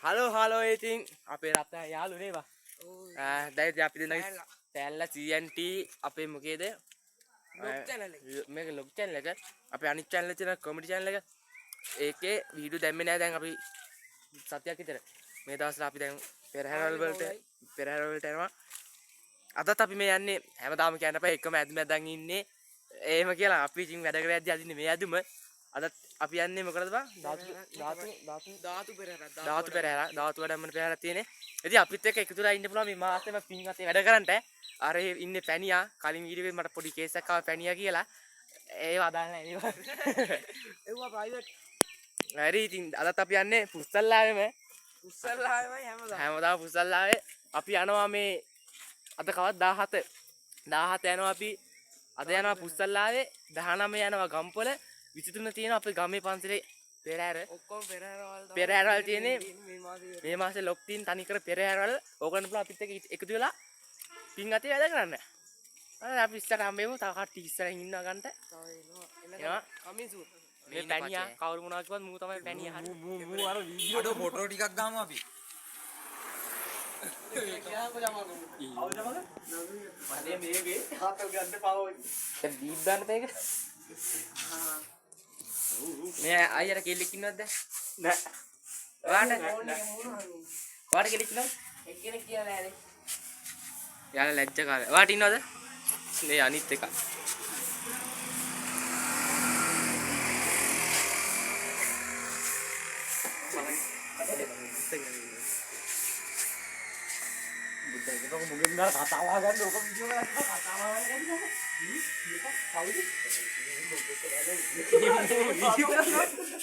Hello ඉතින් අපේ රත්න යාළුවනේ බා. දැන් අපි දෙන්නගේ channel TNT අපේ මොකේද? ලොග් channel එක. මේක ලොග් channel එක. අපේ අනිත් channel එක තියෙන comedy channel එක. ඒකේ වීඩියෝ දැම්මේ නැහැ දැන් අපි සතියක් විතර. මේ දවස්වල අපි දැන් පෙරහැරවල වලට යනවා. අදත් අපි මේ යන්නේ හැමදාම කියන්න බෑ එකම ඇද්මැද්දන් ඉන්නේ. එහෙම කියලා අපි ඉතින් වැඩ කරලා යද්දි අදින්නේ මේ ඇදුම. අදත් අපි යන්නේ මොකටද බං? ධාතු පෙරහැර වඩම්මන පෙරහැර තියෙන්නේ. ඉතින් අපිත් එක්ක එකතු වෙලා ඉන්න පුළුවන් මේ මාසෙම පින් අතේ වැඩ කරන්නට. අර ඉන්නේ පැණියා කලින් වීඩියෝ එකේ මට පොඩි කේස් එකක් ආවා පැණියා කියලා. ඒව අදාළ නැහැ නේද? ඒවා ප්‍රයිවට්. හරි ඉතින් අදත් අපි යන්නේ පුස්සල්ලාවෙම. හැමදාම පුස්සල්ලාවේ අපි යනවා මේ අද කවද 17 යනවා අපි. අද යනවා පුස්සල්ලාවේ 19 යනවා ගම්පොළ 23 තියෙනවා අපේ ගමේ පන්සලේ පෙරහැර. ඔක්කොම පෙරහැරවල තියෙන්නේ මේ මාසේ ලොක් තියෙන තනිකර පෙරහැරවල ඕගොල්ලන් පුළුවන් අපිත් එක්ක එකතු වෙලා පින් අතේ වැඩ කරන්න. අර අපි ඉස්සරහ හම්බෙමු තව කට්ටිය ඉස්සරහින් ඉන්නවා ගන්නට. එනවා කමිසු. මේ පැණියා කවුරු මොනවා කිව්වත් මූ තමයි පැණියා හරි. මූ අර වීඩියෝ අඩෝ ෆොටෝ ටිකක් ගාමු අපි. මනේ මේගේ හාතල් ගන්න පාවයි. දැන් දීප් ගන්නද ඒක? මේ අයියර කෙල්ලෙක් ඉන්නවද දැන්? නෑ. වාට කෙල්ලෙක් ඉන්නවද? එක්කෙනෙක් කියලා නෑනේ. යාලා ලැජ්ජ කාලේ. වාට ඉන්නවද? මේ අනිත් එක. බුද්ධ මුගෙන් දාලා කතාව ගන්න ඕක වීඩියෝ කරලා කතාව ගන්න.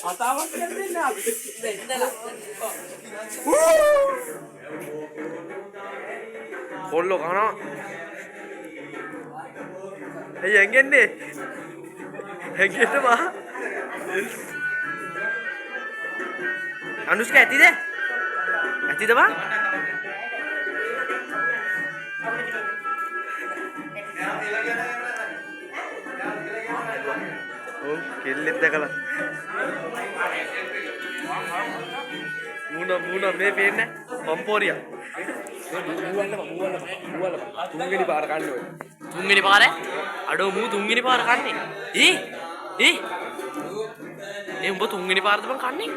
කතාවක් කියන්නේ අපි. කොල්ලෝ කනවා. ඇයි ඇඟෙන්නේ? ඇඟෙන්න බා. අනුෂ්ක ඇතිද? ඇතිද බා? ඔව් කෙල්ලෙක් දැකලා මූණ මේ පේන්නේ පම්පෝරියා තුන්වෙනි පාර කන්න ඔය. තුන්වෙනි පාර අඩෝ මූ තුන්වෙනි පාර කන්නේ උඹ තුන්වෙනි පාරද බං කන්නේ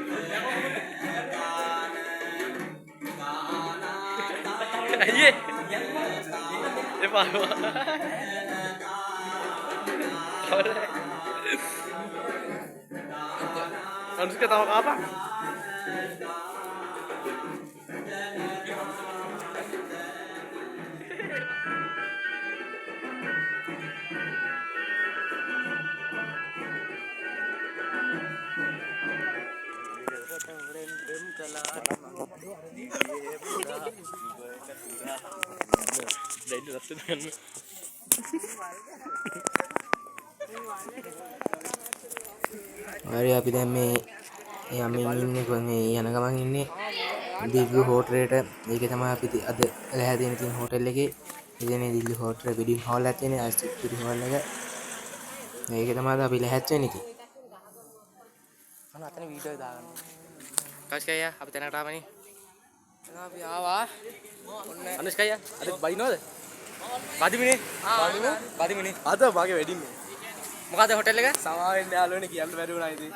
අයියේ එපා අනුස්ක තව කාපා හරි අපි දැන් මේ යමින් ඉන්නේ මේ යන ගමන් ඉන්නේ දිල්ලු හෝටලේට. ඒක තමයි අපි අද ලැහැදෙන තියෙන හෝටල් එකේ. ඉතින් දිල්ලු හෝටල් වෙඩින් හෝල් එකක් තියෙන අයිස්ටික් හෝල් එක. මේක තමයි අපි ලැහැත් වෙන්නේ ඉතින්. අන්න අතන වීඩියෝ දාගන්න. කස්කయ్య අපි තැනකට ආවනේ. අපි ආවා. ඔන්න අනුෂ්කయ్య අද බයිනෝද? බදිමිනේ. බදිමිනේ. අද මගේ වෙඩින්නේ. මොකද හෝටල් එක? සමා වෙන්න යාළුවනේ කියන්න බැරි වුණා ඉතින්.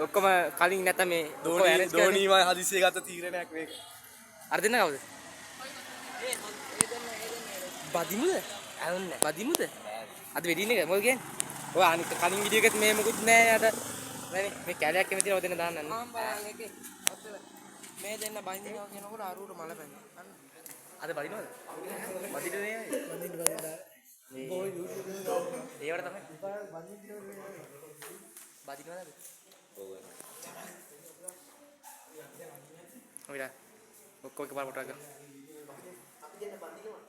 ඔක්කොම කලින් නැත්නම් මේ ධෝනීමයි හදිස්සිය ගත්ත තීරණයක් මේක. අර දෙන්න කවුද? බදිමුද? ඇහුන්නේ. බදිමුද? අද වෙඩින් එක මොකද කියන්නේ? ඔය අනිත් කලින් වීඩියෝ එකෙත් මේ මොකුත් නෑ යට. මේ කැලයක් කැමති නෝ දෙන්න දාන්න. මම බලන්නේ එකේ. මේ දෙන්න බයින්දිනවා කියනකොට අරුවට මල පැන්නා. අද බදිනවද? බදින්නේ නෑ. බඳින්න. බෝයි YouTube ඒවට තමයි. බදිනවද? ඔව්. ඔයලා ඔක්කොම එකපාර ෆොටෝ එක. අපි දෙන්න බදිනවා.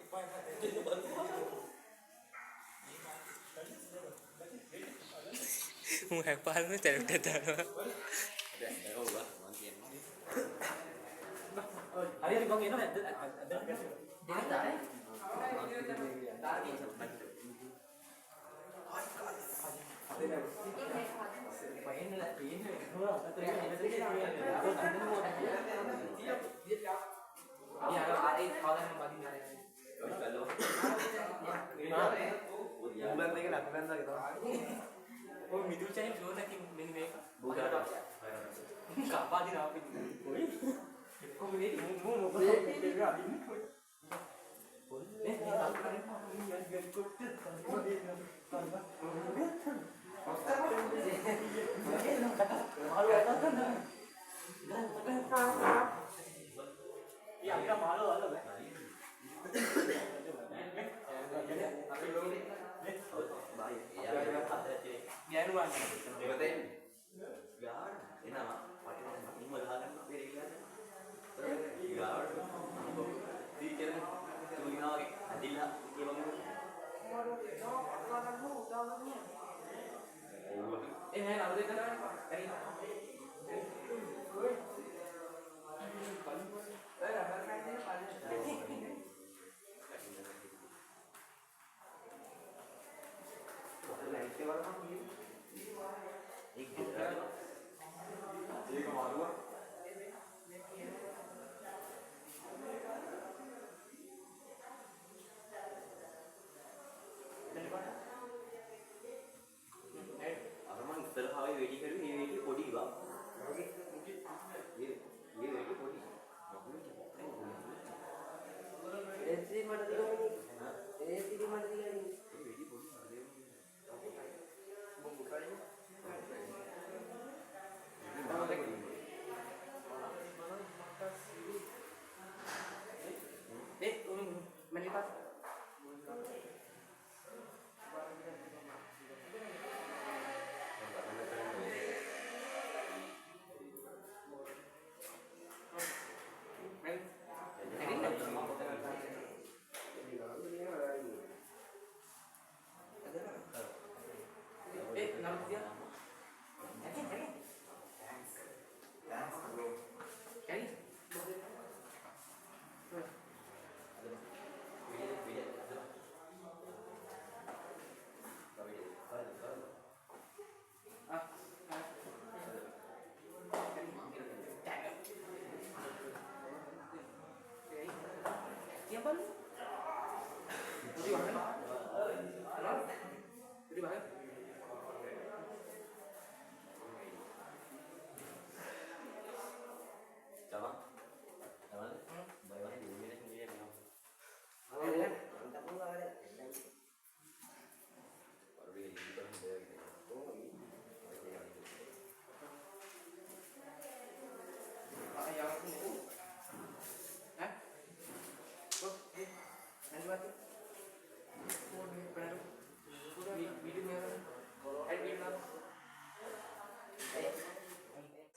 මම හැපාරනේ තැරට දානවා. හරියට ගොන් එනවා නැද්ද? දෙන්න දාන්නේ. apa di apa ini? Kok ini mau dia ini? Iya, kita malu ada,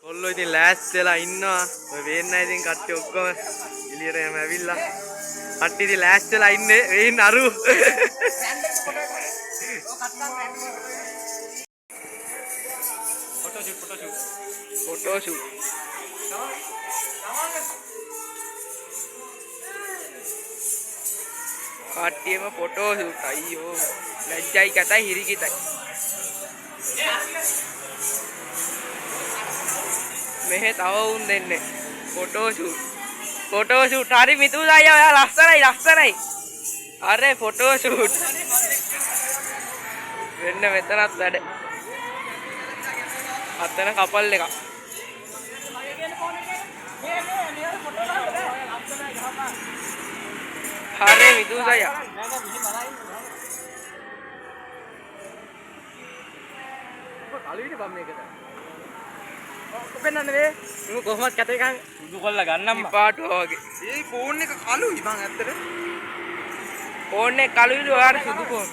කොල්ලෝ ඉතින් ලෑස්ති වෙලා ඉන්නවා. ඔය වේන්න ඉතින් කට්ටිය ඔක්කොම එළියට එම ඇවිල්ලා. කට්ටිය ඉතින් ලෑස්ති වෙලා ඉන්නේ. වේන්න අරු. ෆොටෝෂූට්. කට්ටියම ෆොටෝෂූට්. අයියෝ. ලැජ්ජයි කතයි හිරිකිතයි. මෙහෙ තව උන් දෙන්නේ ෆොටෝෂූට් හරි මිතුස් අයියා ඔයා ලස්සනයි අර ෆොටෝෂූට් වෙන්න මෙතනත් වැඩ අතන කපල් එකක් හරි මිතුස් අයියා කලින් බම් මේකද පෙන්නන්න වේ මම කොහොමද කැත එකන් සුදු කොල්ල ගන්නම් පාටු වගේ ඒ ෆෝන් එක කළුයි බං ඇත්තට ෆෝන් එක කළුයිලු ඔයාට සුදු ෆෝන්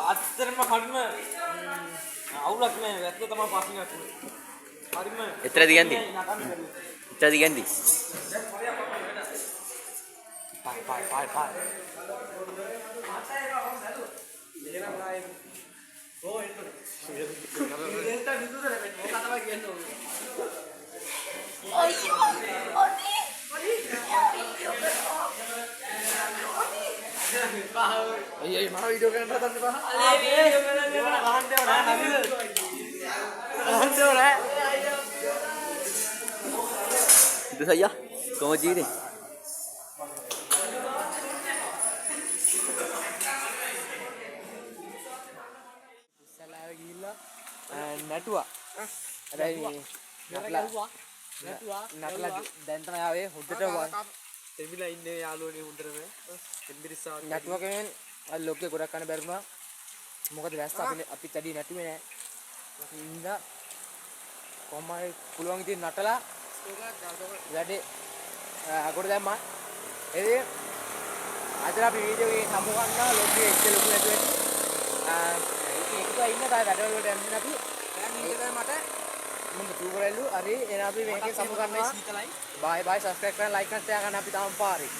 අත්තරම හරිම අවුලක් නෑ වැත්ත තමයි පාසින් එකක් හරිම එතරද ගන්දි එතරද ගන්දි පායි අයියෝ අනේ අයියේ මම වීඩියෝ කරන්න හදන්න බෑ. itu saja komoji ni ඉස්සලාව ගිහිල්ලා නැටුවා. හැබැයි නටලා දැන් තමයි ආවේ හොද්දට එමිලා ඉන්නේ යාළුවනේ හොඳටම. එම්බිරිස්සාව නැටුවා කියන්නේ අර ලෝකේ ගොඩක් කන බැරුණා. මොකද වැස්ස අපිත් වැඩි නැටුවේ නෑ. ඉඳා කොහමයි පුළුවන් ඉතින් නටලා වැඩේ අගොඩ දැම්මා. ඒ අද අපි වීඩියෝ එකේ සමු ගන්නවා ලෝකයේ එක්ක ලොකු නැතුව ඇති. ඉතින් එකතු ඉන්න තාම වැඩවල වලට යන්න අපි. මට මම තුගරල්ලු හරි එන අපි මේකේ සමු ගන්නවා. බයි බයි සබ්ස්ක්‍රයිබ් කරන්න ලයික් කරන්න ෂෙයා කරන්න අපි තාම පාරේ.